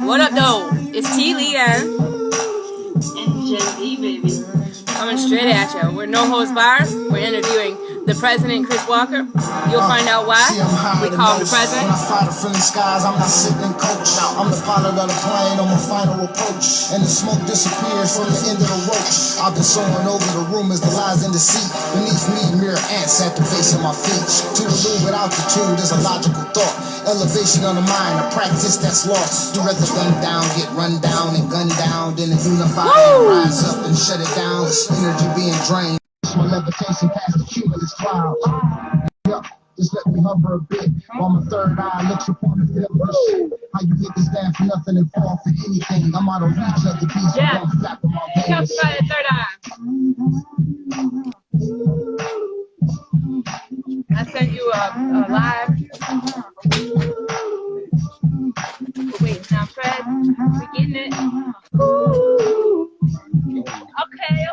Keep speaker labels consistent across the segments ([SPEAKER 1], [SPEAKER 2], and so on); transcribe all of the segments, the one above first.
[SPEAKER 1] What up, though? It's T. Lee and
[SPEAKER 2] Gen Z, baby.
[SPEAKER 1] coming straight at you. We're no Holdz Barz. We're interviewing the President Chris Walker. You'll find out why we call him the President.
[SPEAKER 3] When I fly the friendly skies, I'm not sitting in coach. I'm the pilot of the plane on my final approach. And the smoke disappears from the end of the roach. I've been sowing over the rumors, the lies, and deceit. Beneath me, mere ants at the base of my feet. To elude altitude is a logical thought. Elevation of the mind, a practice that's lost. You rather gun down, get run down, and gun down, than to unify and rise up and shut it down. Energy being drained. My levitation past the cumulus clouds. Yup, just let me hover a bit while my third eye looks upon the field of shit. How you niggas stand for nothing and fall for anything. I'm out of reach of the beast.
[SPEAKER 1] Yeah. Come try the third eye. I sent you a live. Wait, now Fred, we getting it. Ooh. Okay.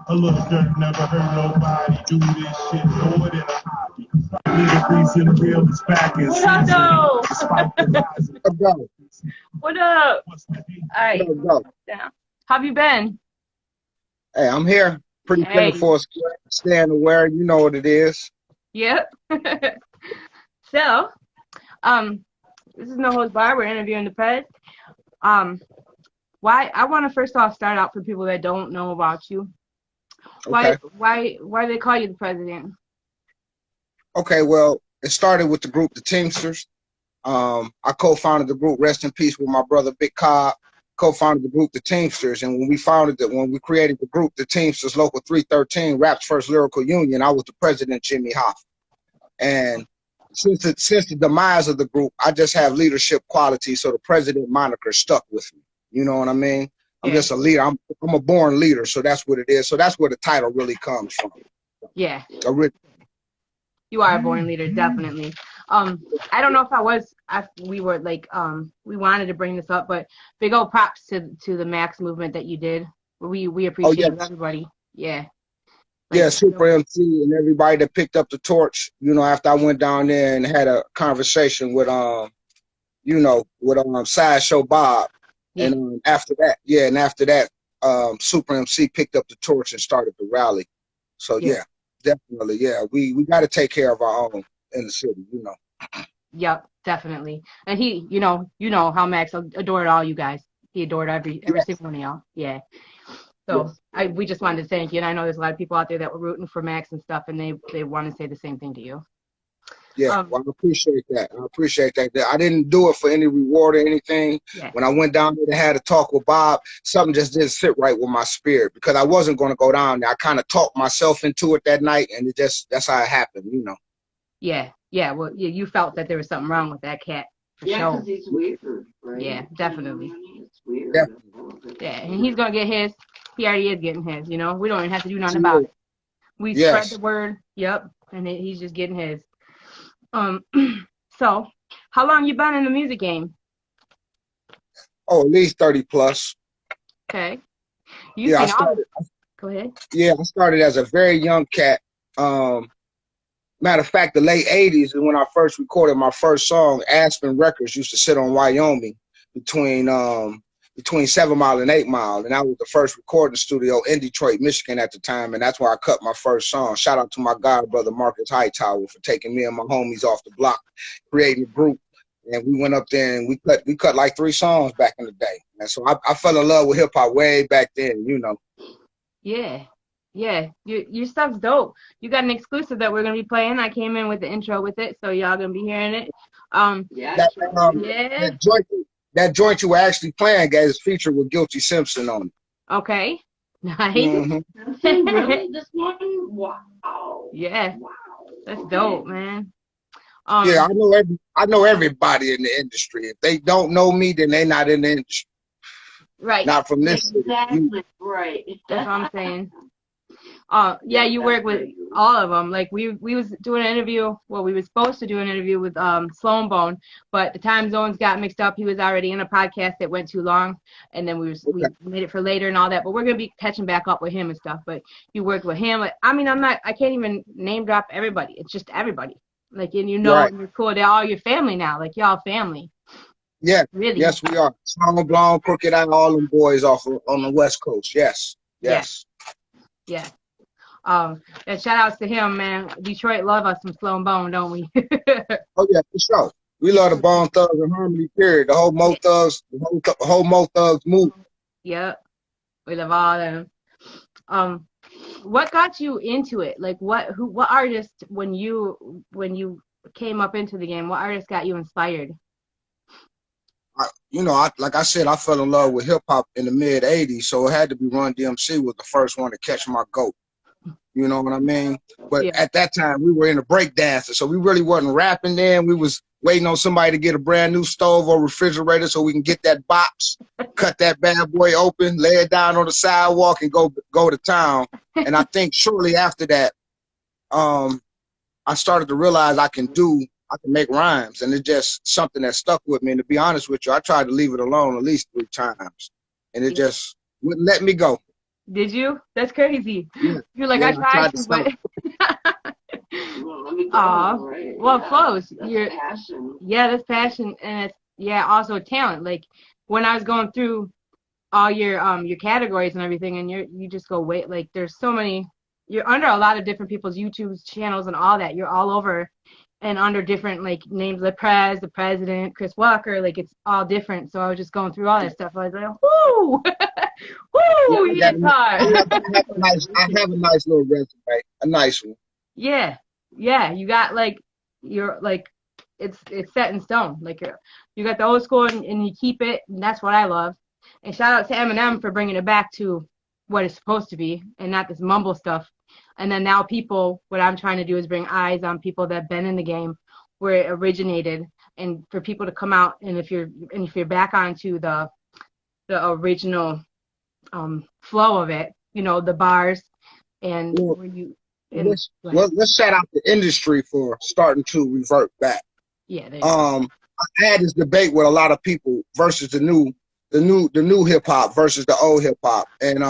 [SPEAKER 4] A little dirt, never heard nobody do this shit. Throw it in a hobby. Nigga freezing the real is back and
[SPEAKER 1] What up, though? What up? All right. Down. How have you been?
[SPEAKER 5] Hey, I'm here. Pretty plentiful, staying aware. You know what it is.
[SPEAKER 1] Yep. So, this is No Holdz Barz. We're interviewing the Pres. Why I want to first off start out for people that don't know about you. Why they call you the President?
[SPEAKER 5] Okay, well, it started with the group, the Teamsters. I co-founded the group, rest in peace, with my brother Big Cobb. Co-founded the group, the Teamsters, and when we created the group, the Teamsters Local 313, Rap's first lyrical union, I was the president, Jimmy Hoff. And since the demise of the group, I just have leadership qualities, so the president moniker stuck with me. You know what I mean? I'm just a leader. I'm a born leader, so that's what it is. So that's where the title really comes from.
[SPEAKER 1] Yeah. You are a born leader, definitely. I don't know if we were like, we wanted to bring this up, but big old props to the Max movement that you did. We appreciate everybody. Yeah.
[SPEAKER 5] Yeah, Super MC and everybody that picked up the torch, after I went down there and had a conversation with, Sideshow Bob. Yeah. And after that, Super MC picked up the torch and started the rally. So yeah, definitely, we got to take care of our own in the city,
[SPEAKER 1] Yep, definitely. And he, you know how Max adored all you guys. He adored every single one of y'all. Yeah. So we just wanted to thank you, and I know there's a lot of people out there that were rooting for Max and stuff, and they want to say the same thing to you.
[SPEAKER 5] Yeah, well, I appreciate that. I didn't do it for any reward or anything. Yeah. When I went down there and had a talk with Bob, something just didn't sit right with my spirit because I wasn't going to go down there. I kind of talked myself into it that night, and that's how it happened,
[SPEAKER 1] Yeah. Well, you felt that there was something wrong with that cat.
[SPEAKER 2] Yeah, because he's weird, right?
[SPEAKER 1] Yeah, definitely.
[SPEAKER 2] It's weird.
[SPEAKER 5] Definitely.
[SPEAKER 1] Yeah, and he's going to get his. He already is getting his, We don't even have to do nothing about it. We spread the word. Yep. And he's just getting his. So how long you been in the music game?
[SPEAKER 5] Oh, at least 30 plus.
[SPEAKER 1] Okay.
[SPEAKER 5] Go
[SPEAKER 1] ahead.
[SPEAKER 5] Yeah, I started as a very young cat. Matter of fact, the late 80s is when I first recorded my first song. Aspen Records used to sit on Wyoming between 7 Mile and 8 Mile. And I was the first recording studio in Detroit, Michigan at the time. And that's where I cut my first song. Shout out to my god brother, Marcus Hightower, for taking me and my homies off the block, creating a group. And we went up there and we cut like 3 songs back in the day. And so I fell in love with hip hop way back then,
[SPEAKER 1] Yeah. Your stuff's dope. You got an exclusive that we're going to be playing. I came in with the intro with it, so y'all going to be hearing it.
[SPEAKER 5] That joint you were actually playing, guys, featured with Guilty Simpson on it.
[SPEAKER 1] Okay. Nice.
[SPEAKER 2] Mm-hmm. Really? This morning? Wow.
[SPEAKER 1] Yeah.
[SPEAKER 2] Wow.
[SPEAKER 1] That's dope, man.
[SPEAKER 5] Yeah, I know everybody in the industry. If they don't know me, then they're not in the industry.
[SPEAKER 1] Right.
[SPEAKER 5] Not from this
[SPEAKER 2] exactly city. Right.
[SPEAKER 1] That's what I'm saying. You work with all of them. Like we was doing an interview. Well, we were supposed to do an interview with Sloan Bone, but the time zones got mixed up. He was already in a podcast that went too long, and then we made it for later and all that. But we're gonna be catching back up with him and stuff. But you worked with him. I mean, I can't even name drop everybody. It's just everybody. Like, and you know,
[SPEAKER 5] Right.
[SPEAKER 1] you're cool. They're all your family now. Like, y'all family.
[SPEAKER 5] Yeah.
[SPEAKER 1] Really.
[SPEAKER 5] Yes, we are. Strong, Blonde, Crooked Eye, all them boys on the West Coast. Yes. Yes.
[SPEAKER 1] Yeah. And shout outs to him, man. Detroit love us some Slow and Bone, don't we?
[SPEAKER 5] Oh yeah, for sure. We love the Bone Thugs and Harmony. Period. The whole Mo Thugs, the whole Mo Thugs move.
[SPEAKER 1] Yep. We love all them. What got you into it? Like, what artist, when you came up into the game, what artist got you inspired?
[SPEAKER 5] Like I said, I fell in love with hip hop in the mid '80s, so it had to be Run DMC was the first one to catch my goat. You know what I mean? But
[SPEAKER 1] Yeah.
[SPEAKER 5] at that time, we were in a break dancer, so we really wasn't rapping then. We was waiting on somebody to get a brand new stove or refrigerator so we can get that box, cut that bad boy open, lay it down on the sidewalk, and go to town. And I think shortly after that, I started to realize I can make rhymes, and it's just something that stuck with me. And to be honest with you, I tried to leave it alone at least 3 times, and it just wouldn't let me go.
[SPEAKER 1] Did you? That's crazy.
[SPEAKER 5] Yeah.
[SPEAKER 1] You're like,
[SPEAKER 5] Yeah,
[SPEAKER 1] I tried to, but well, close. You're
[SPEAKER 2] passion.
[SPEAKER 1] Yeah, that's passion, and it's also talent. Like when I was going through all your categories and everything, and you just go wait. Like there's so many. You're under a lot of different people's YouTube channels and all that. You're all over, and under different like names, the President, Chris Walker. Like it's all different. So I was just going through all that stuff. I was like, whoo, whoo, you did hard.
[SPEAKER 5] I have a nice little resume, a nice one.
[SPEAKER 1] Yeah, you got like you're like it's set in stone. Like you got the old school and you keep it, and that's what I love. And shout out to Eminem for bringing it back to what it's supposed to be and not this mumble stuff. And then now what I'm trying to do is bring eyes on people that have been in the game where it originated, and for people to come out, and if you're back onto the original flow of it, you know, the bars and where you.
[SPEAKER 5] Let's shout out the industry for starting to revert back.
[SPEAKER 1] Yeah.
[SPEAKER 5] I had this debate with a lot of people versus the new hip hop versus the old hip hop, and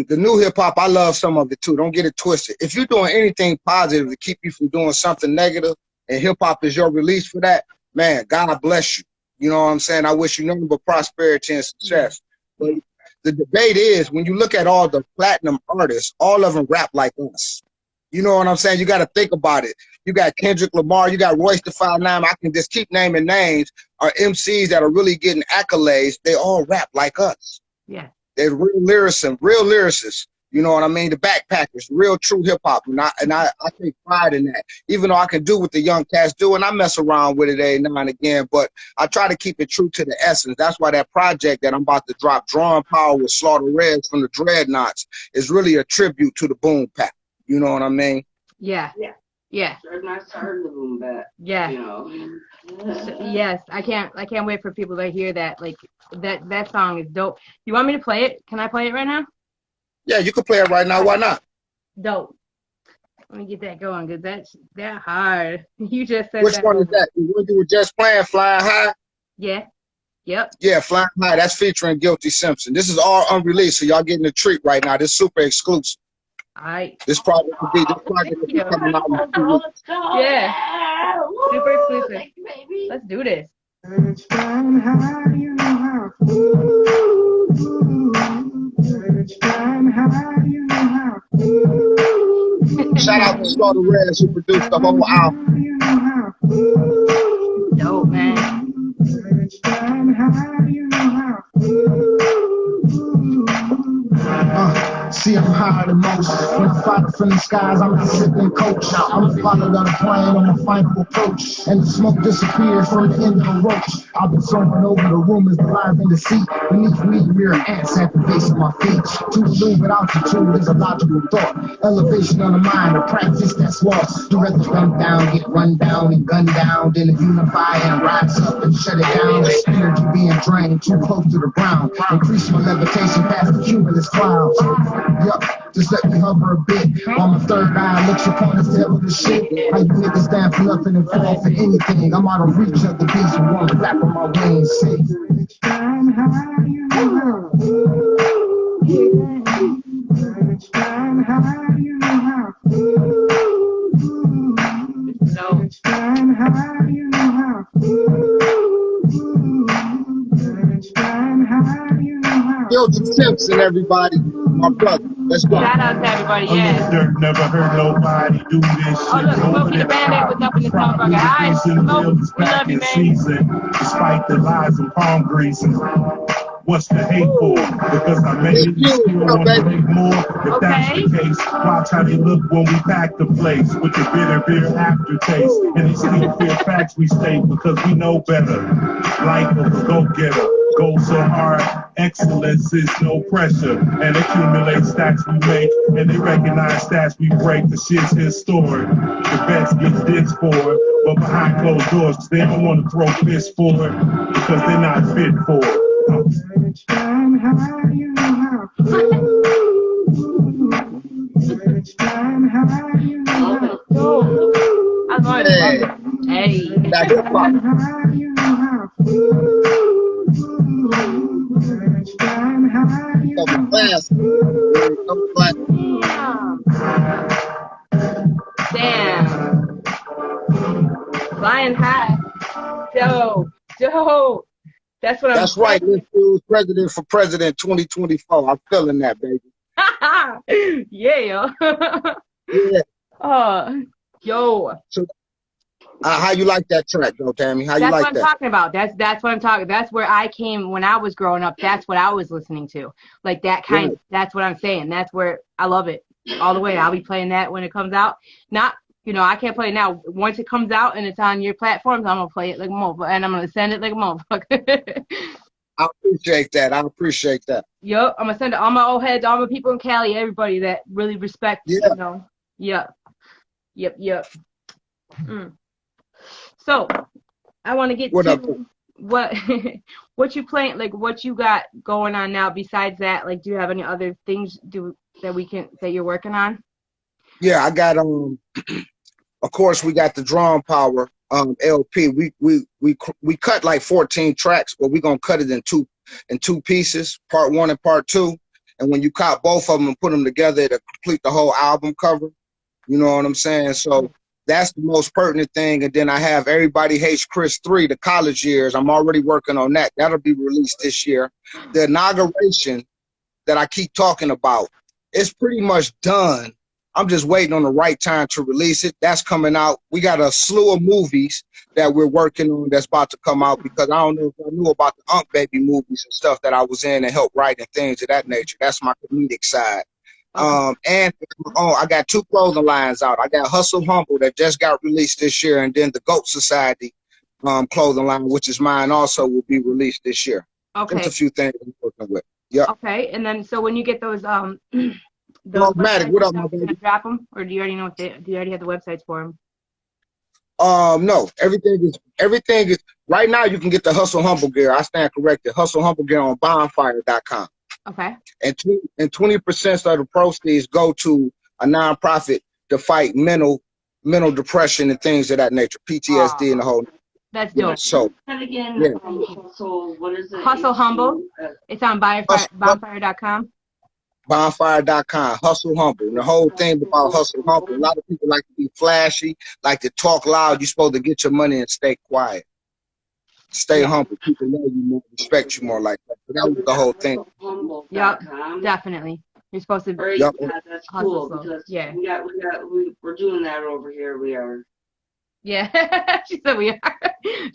[SPEAKER 5] the new hip hop, I love some of it too. Don't get it twisted. If you're doing anything positive to keep you from doing something negative, and hip hop is your release for that, man, God bless you. You know what I'm saying? I wish you nothing but prosperity and success. But the debate is, when you look at all the platinum artists, all of them rap like us. You know what I'm saying? You got to think about it. You got Kendrick Lamar, you got Royce the 5'9". I can just keep naming names. Are MCs that are really getting accolades. They all rap like us.
[SPEAKER 1] Yeah.
[SPEAKER 5] They're real lyricists. You know what I mean? The Backpackers, real true hip hop. And I take pride in that. Even though I can do what the young cats do, and I mess around with it every now and again, but I try to keep it true to the essence. That's why that project that I'm about to drop, Drawing Power with Slaughter Reds from the Dreadnoughts, is really a tribute to the Boom Bap. You know what I mean?
[SPEAKER 1] Yeah.
[SPEAKER 2] Sure, nice to hear the Boom Bap.
[SPEAKER 1] Yeah.
[SPEAKER 2] You know.
[SPEAKER 1] Yes, I can't wait for people to hear that. Like that song is dope. You want me to play it? Can I play it right now?
[SPEAKER 5] Yeah, you can play it right now. Why not?
[SPEAKER 1] Dope. Let me get that going, because that's that hard. You just said
[SPEAKER 5] Which
[SPEAKER 1] that.
[SPEAKER 5] one is that? The one you were just playing, Flying High?
[SPEAKER 1] Yeah. Yep.
[SPEAKER 5] Yeah, Flying High. That's featuring Guilty Simpson. This is all unreleased, so y'all getting a treat right now. This is super exclusive.
[SPEAKER 1] All right.
[SPEAKER 5] This project will be coming out in 2 weeks.
[SPEAKER 1] Yeah. Super exclusive. Let's do this.
[SPEAKER 5] Shout out to Slaughter Reds who produced the whole album.
[SPEAKER 1] Dope, man.
[SPEAKER 3] See, I'm higher than most. When I fly from the skies, I'm a sipping coach. I'm the pilot of the plane on my final approach. And the smoke disappears from the end of the roach. I've been soaring over the rumors, the lies in the seat. Beneath me, mirror ants at the base of my feet. To move at altitude is a logical thought. Elevation of the mind, a practice that's lost. Do rather run down, get run down and gunned down, than to unify and rise up and shut it down. The energy being drained too close to the ground. Increase my levitation past the cumulus clouds. Yup, just let me hover a bit. While my third eye looks upon us to hell of the shit. How you niggas stand for nothing and fall for anything. I'm out of reach of the beast and want to flap on my wings.
[SPEAKER 4] Stand high, you know how. Stand high, you know how.
[SPEAKER 5] Yo, the Simpson, everybody. My brother. Let's go.
[SPEAKER 1] Shout out to everybody, yeah.
[SPEAKER 4] Dirt, never heard nobody do this shit.
[SPEAKER 1] Oh, look, Smokey the Bandit was up in this motherfucker. Hi, Smoke. We love you, man.
[SPEAKER 4] Season, despite the lies and palm greasing. What's the hate for? Because I made it, you still want to make more? If that's the case, watch how they look when we pack the place with the bitter aftertaste. And they still fear facts we state because we know better. Life of a go-getter. Go so hard, excellence is no pressure. And accumulate stacks we make, and they recognize stats we break. The shit's historic. The best get dicks for it, but behind closed doors, they don't want to throw fists for it because they're not fit for it. Stand high, you know how. Stand high, you know how.
[SPEAKER 1] I love it. Hey.
[SPEAKER 5] That hip hop.
[SPEAKER 1] Damn. Flying high. Dope. That's what
[SPEAKER 5] That's
[SPEAKER 1] I'm
[SPEAKER 5] right. Let's do President for President 2024. I'm feeling that, baby.
[SPEAKER 1] Yeah.
[SPEAKER 5] Yeah.
[SPEAKER 1] Yo.
[SPEAKER 5] So, how you like that track, though, Tammy? How you
[SPEAKER 1] That's
[SPEAKER 5] like
[SPEAKER 1] what I'm
[SPEAKER 5] that?
[SPEAKER 1] talking about. That's what I'm talking. That's where I came when I was growing up. That's what I was listening to. Like that kind.
[SPEAKER 5] Right.
[SPEAKER 1] That's what I'm saying. That's where I love it all the way. I'll be playing that when it comes out. Not, I can't play it now. Once it comes out and it's on your platforms, I'm gonna play it like a motherfucker, and I'm gonna send it like a motherfucker.
[SPEAKER 5] I appreciate that.
[SPEAKER 1] Yup, I'm gonna send it all my old heads, all my people in Cali, everybody that really respect.
[SPEAKER 5] Yeah.
[SPEAKER 1] Yep. So, I want to get to what you playing, like what you got going on now. Besides that, like, do you have any other things that you're working on?
[SPEAKER 5] Yeah, I got of course we got the Drum Power LP. We cut like 14 tracks, but we're gonna cut it in two pieces, part 1 and part 2. And when you cut both of them and put them together to complete the whole album cover, you know what I'm saying? So that's the most pertinent thing. And then I have Everybody Hates Chris 3, the college years. I'm already working on that. That'll be released this year. The inauguration that I keep talking about, it's pretty much done. I'm just waiting on the right time to release it. That's coming out. We got a slew of movies that we're working on that's about to come out, because I don't know if I knew about the Unk Baby movies and stuff that I was in and helped write and things of that nature. That's my comedic side. And I got 2 clothing lines out. I got Hustle Humble that just got released this year, and then the GOAT Society clothing line, which is mine, also will be released this year.
[SPEAKER 1] Okay.
[SPEAKER 5] That's a few things I'm working with. Yeah.
[SPEAKER 1] Okay, and then so when you get those
[SPEAKER 5] Matic, what up, my baby?
[SPEAKER 1] Drop them, or do you already know do you already have the websites for them?
[SPEAKER 5] No, everything is right now. You can get the Hustle Humble gear. I stand corrected. Hustle Humble gear on bonfire.com.
[SPEAKER 1] Okay.
[SPEAKER 5] And 20% of the proceeds go to a nonprofit to fight mental depression and things of that nature, PTSD and the whole.
[SPEAKER 1] That's dope.
[SPEAKER 5] So
[SPEAKER 2] again,
[SPEAKER 5] yeah.
[SPEAKER 2] Hustle, what is it?
[SPEAKER 1] Hustle Humble. It's on bonfire.com.
[SPEAKER 5] Bonfire.com, Hustle Humble. And the whole thing about Hustle Humble, a lot of people like to be flashy, like to talk loud. You're supposed to get your money and stay quiet. Stay humble. People know you more, respect you more like that. So that was the whole thing.
[SPEAKER 1] Yep, definitely. You're supposed to.
[SPEAKER 2] Right,
[SPEAKER 5] yep.
[SPEAKER 2] yeah, that's cool, because
[SPEAKER 1] yeah.
[SPEAKER 2] we're doing that over here. We are.
[SPEAKER 1] Yeah, she said we are.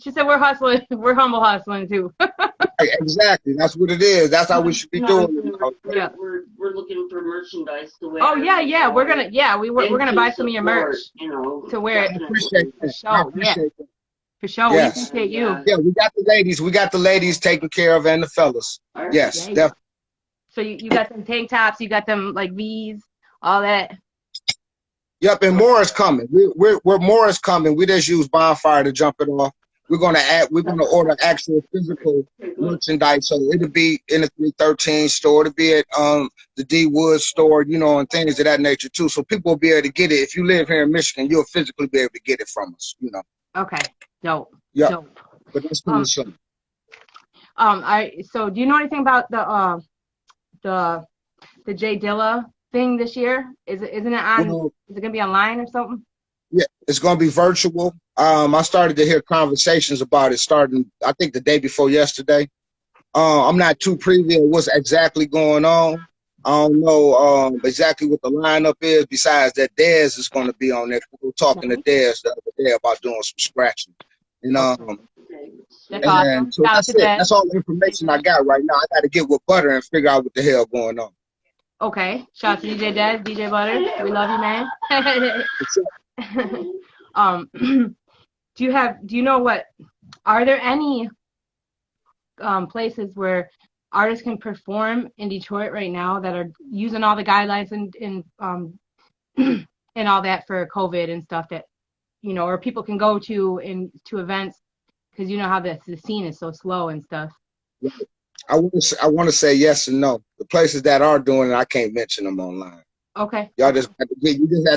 [SPEAKER 1] She said we're hustling. We're humble hustling too.
[SPEAKER 5] Exactly. That's what it is. That's how we should be doing it.
[SPEAKER 2] Yeah. We're looking for merchandise to wear.
[SPEAKER 1] Oh yeah. We're gonna buy some of your merch. To wear it.
[SPEAKER 5] I appreciate that. I appreciate that.
[SPEAKER 1] For sure. Yes. We appreciate you.
[SPEAKER 5] Yeah, we got the ladies. We got the ladies taken care of, and the fellas. Right. Yes, definitely.
[SPEAKER 1] So you got them tank tops. You got them like V's, all that.
[SPEAKER 5] Yep, and more is coming. We're more is coming. We just use Bonfire to jump it off. We're gonna order actual physical merchandise, so it'll be in the 313 store, it'll be at the D Wood store, and things of that nature too. So people will be able to get it. If you live here in Michigan, you'll physically be able to get it from us.
[SPEAKER 1] Okay. Dope.
[SPEAKER 5] Yeah.
[SPEAKER 1] Dope.
[SPEAKER 5] But that's pretty soon.
[SPEAKER 1] So do you know anything about the Jay Dilla thing this year? Isn't it on? Is it gonna be online or something?
[SPEAKER 5] Yeah, it's gonna be virtual. I started to hear conversations about it starting, I think, the day before yesterday. I'm not too privy to what's exactly going on. I don't know exactly what the lineup is. Besides that, Dez is going to be on there. We were talking to Dez the other day about doing some scratching, and
[SPEAKER 1] That's awesome.
[SPEAKER 5] and so
[SPEAKER 1] Shout out
[SPEAKER 5] that's
[SPEAKER 1] to
[SPEAKER 5] it.
[SPEAKER 1] Dad.
[SPEAKER 5] That's all the information I got right now. I got to get with Butter and figure out what the hell going on.
[SPEAKER 1] Okay. Shout out to DJ Dad, DJ Butter. We love you, man. Do you know what? Are there any places where artists can perform in Detroit right now that are using all the guidelines and and all that for COVID and stuff that, you know, or people can go to events, because you know how the scene is so slow and stuff.
[SPEAKER 5] I want to say yes and no. The places that are doing it, I can't mention them online.
[SPEAKER 1] Okay.
[SPEAKER 5] Y'all just have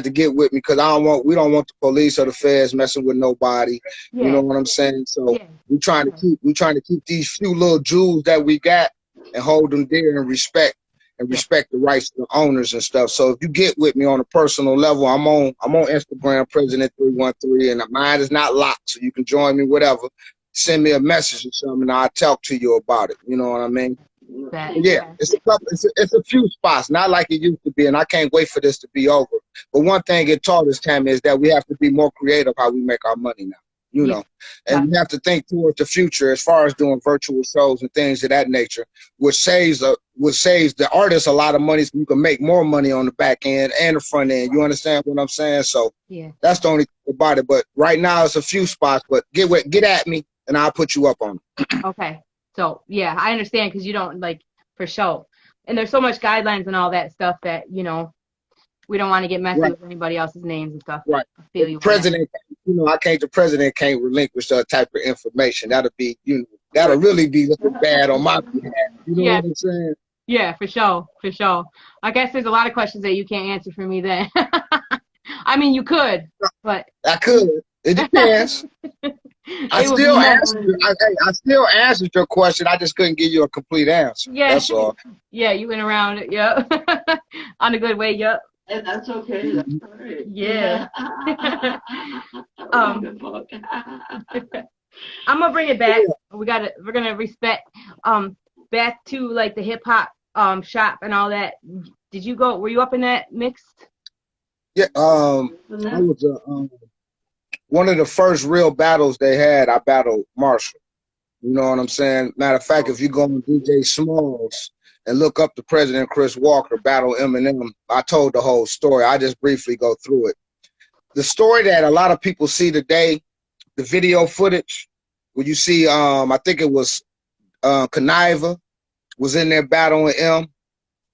[SPEAKER 5] to get with me, because we don't want the police or the feds messing with nobody.
[SPEAKER 1] Yeah.
[SPEAKER 5] You know what I'm saying? So
[SPEAKER 1] Yeah.
[SPEAKER 5] we're trying to keep these few little jewels that we got and hold them dear and respect the rights of the owners and stuff. So if you get with me on a personal level, I'm on Instagram, President 313, and mine is not locked, so you can join me, whatever. Send me a message or something, and I'll talk to you about it. You know what I mean? Yeah, it's a few spots, not like it used to be, and I can't wait for this to be over. But one thing it taught us, Tammy, is that we have to be more creative how we make our money now. You know, and we have to think towards the future as far as doing virtual shows and things of that nature, which saves the artists a lot of money, so you can make more money on the back end and the front end. You understand what I'm saying? So that's the only thing about it. But right now it's a few spots. But get at me, and I'll put you up on it.
[SPEAKER 1] Okay. So yeah, I understand, because you don't, like, for sure. And there's so much guidelines and all that stuff that, you know, we don't want to get messy with anybody else's names and stuff.
[SPEAKER 5] Right.
[SPEAKER 1] The
[SPEAKER 5] president, you know, the president can't relinquish that type of information. That'll be, you know, that'll really be looking bad on my behalf. You know what I'm saying?
[SPEAKER 1] Yeah, for sure. For sure. I guess there's a lot of questions that you can't answer for me then. I mean, you could, but
[SPEAKER 5] I could. It depends. I still answered your question. I just couldn't give you a complete answer.
[SPEAKER 1] Yeah.
[SPEAKER 5] That's all.
[SPEAKER 1] Yeah, you went around it. Yeah. On a good way. Yep.
[SPEAKER 2] And that's okay. That's all right.
[SPEAKER 1] Yeah. I'm gonna bring it back. We're gonna respect back to, like, the hip hop shop and all that. Were you up in that mixed?
[SPEAKER 5] Yeah. I was one of the first real battles they had. I battled Marshall. You know what I'm saying? Matter of fact, if you go on DJ Smalls and look up the President Chris Walker battle Eminem, I told the whole story. I just briefly go through it. The story that a lot of people see today, the video footage, where you see, I think it was Kaniva was in there battling M.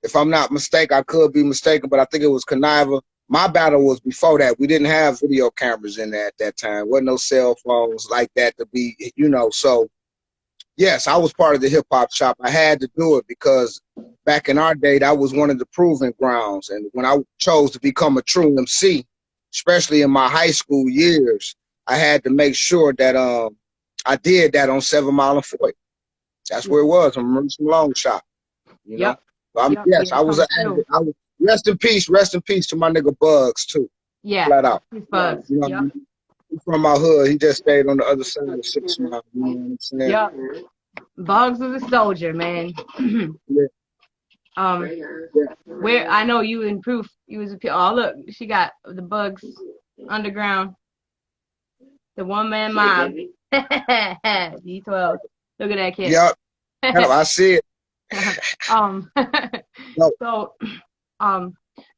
[SPEAKER 5] If I'm not mistaken, I could be mistaken, but I think it was Kaniva. My battle was before that. We didn't have video cameras in there at that time. Wasn't no cell phones like that to be, you know. So, yes, I was part of the hip hop shop. I had to do it because back in our day, that was one of the proving grounds. And when I chose to become a true MC, especially in my high school years, I had to make sure that I did that on 7 Mile and 40. That's where it was. I'm a long shot. You know? So yes, I was rest in peace to my nigga Bugs too.
[SPEAKER 1] Yeah.
[SPEAKER 5] Flat out.
[SPEAKER 1] Bugs.
[SPEAKER 5] You know, he's from my hood. He just stayed on the other side of 6 Mile. You know what I'm saying?
[SPEAKER 1] Yep. Bugs was a soldier, man. Where I know you improved. You was look, she got the Bugs underground. The one man mob. D12. Look at that kid.
[SPEAKER 5] Yep. I see it.
[SPEAKER 1] So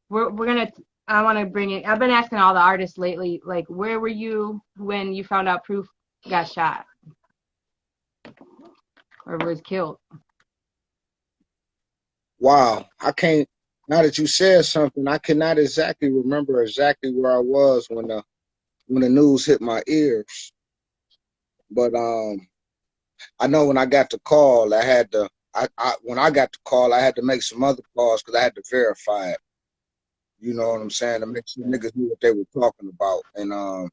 [SPEAKER 1] we're gonna, I want to bring it. I've been asking all the artists lately, like, where were you when you found out Proof got shot or was killed?
[SPEAKER 5] Wow, I can't. Now that you said something, I cannot exactly remember exactly where I was when the news hit my ears. But I know when I got the call, I had to. When I got the call, I had to make some other calls because I had to verify it. You know what I'm saying? To make sure niggas knew what they were talking about. And I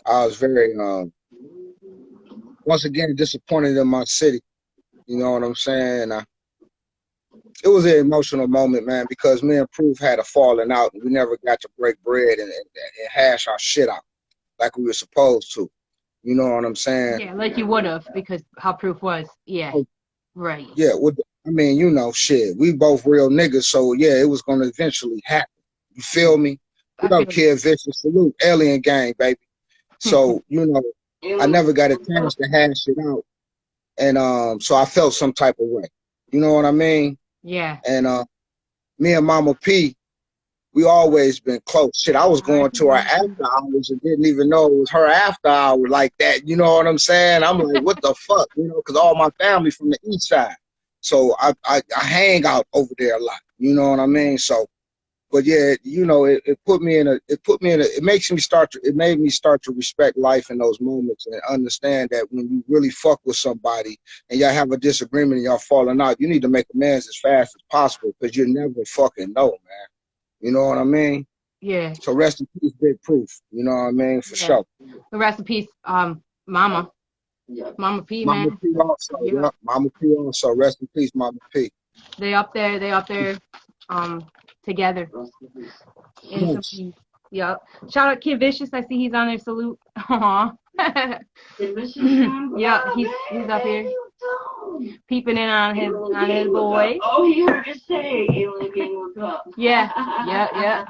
[SPEAKER 5] was very, once again, disappointed in my city. You know what I'm saying? it was an emotional moment, man, because me and Proof had a falling out, and we never got to break bread and hash our shit out like we were supposed to. You know what I'm saying?
[SPEAKER 1] Yeah, like you would have, because how Proof was. Yeah, right.
[SPEAKER 5] Yeah, I mean, you know, shit. We both real niggas, so yeah, it was gonna eventually happen. You feel me? What up, Kid Vicious? Salute, Alien Gang, baby. So, you know, I never got a chance to hash it out, and so I felt some type of way. You know what I mean?
[SPEAKER 1] Yeah.
[SPEAKER 5] And me and Mama P, we always been close. Shit, I was going to her after hours and didn't even know it was her after hour like that. You know what I'm saying? I'm like, what the fuck? You know, because all my family from the east side. So I hang out over there a lot. You know what I mean? So, but yeah, you know, it made me start to respect life in those moments and understand that when you really fuck with somebody and y'all have a disagreement and y'all falling out, you need to make amends as fast as possible, because you never fucking know, man. You know what I mean?
[SPEAKER 1] Yeah.
[SPEAKER 5] So rest in peace, Big Proof. You know what I mean? For sure.
[SPEAKER 1] Rest in peace, Mama. Mama P, man.
[SPEAKER 5] Mama P also. Yeah. Mama P also. Rest in peace, Mama P.
[SPEAKER 1] They up there, together. In some peace. Yep. Shout out Kid Vicious. I see he's on there. Salute. Aww. Yeah, he's up here. Peeping in on his boy.
[SPEAKER 2] Oh, he heard us say Alien Gang was up.
[SPEAKER 1] Yeah.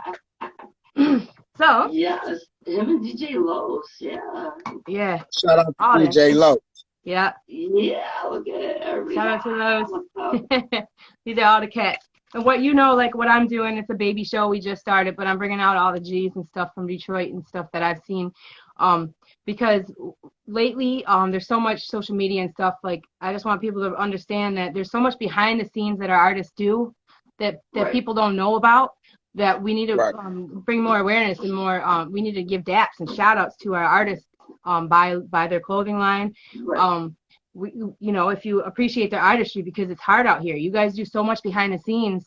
[SPEAKER 1] So.
[SPEAKER 2] Yes, him and DJ Los. Yeah.
[SPEAKER 1] Yeah.
[SPEAKER 5] Shout out to DJ Los.
[SPEAKER 1] Yeah.
[SPEAKER 2] Yeah. Look at everybody.
[SPEAKER 1] Shout out to those. These are all the cats. And what you know, like what I'm doing, it's a baby show we just started, but I'm bringing out all the G's and stuff from Detroit and stuff that I've seen. Because lately, there's so much social media and stuff. Like, I just want people to understand that there's so much behind the scenes that our artists do that people don't know about, that we need to bring more awareness and more. We need to give daps and shout outs to our artists by their clothing line. You know, if you appreciate their artistry, because it's hard out here. You guys do so much behind the scenes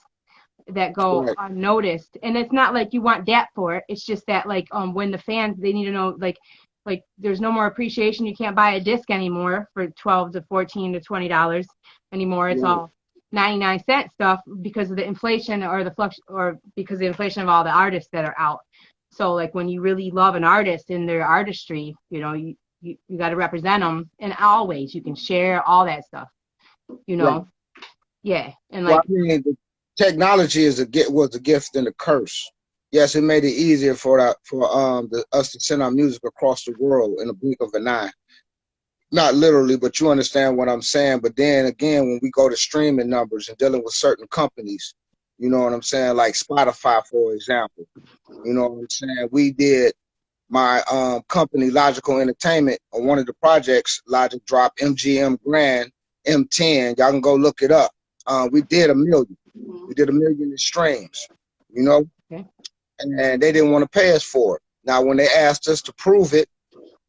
[SPEAKER 1] that go unnoticed, and it's not like you want that for it. It's just that, like, when the fans, they need to know, like there's no more appreciation. You can't buy a disc anymore for $12 to $14 to $20 anymore. It's all 99-cent stuff because of the inflation or because of the inflation of all the artists that are out. So, like, when you really love an artist and their artistry, you know, you got to represent them in all ways. You can share all that stuff, you know. Yeah, and like,
[SPEAKER 5] well, I mean, the technology was a gift and a curse. Yes, it made it easier for us to send our music across the world in a blink of an eye. Not literally, but you understand what I'm saying. But then again, when we go to streaming numbers and dealing with certain companies, you know what I'm saying, like Spotify, for example. You know what I'm saying? We did my company, Logical Entertainment, on one of the projects. Logic dropped MGM Grand M10. Y'all can go look it up. We did 1 million. We did 1 million in streams, you know, and they didn't want to pay us for it. Now, when they asked us to prove it,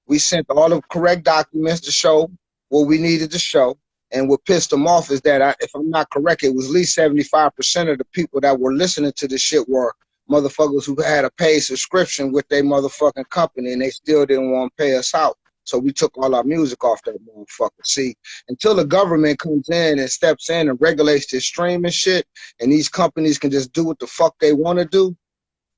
[SPEAKER 5] we sent all the correct documents to show what we needed to show. And what pissed them off is that, if I'm not correct, it was at least 75% of the people that were listening to this shit were motherfuckers who had a paid subscription with their motherfucking company, and they still didn't want to pay us out. So we took all our music off that motherfucker. See, until the government comes in and steps in and regulates this streaming shit, and these companies can just do what the fuck they want to do,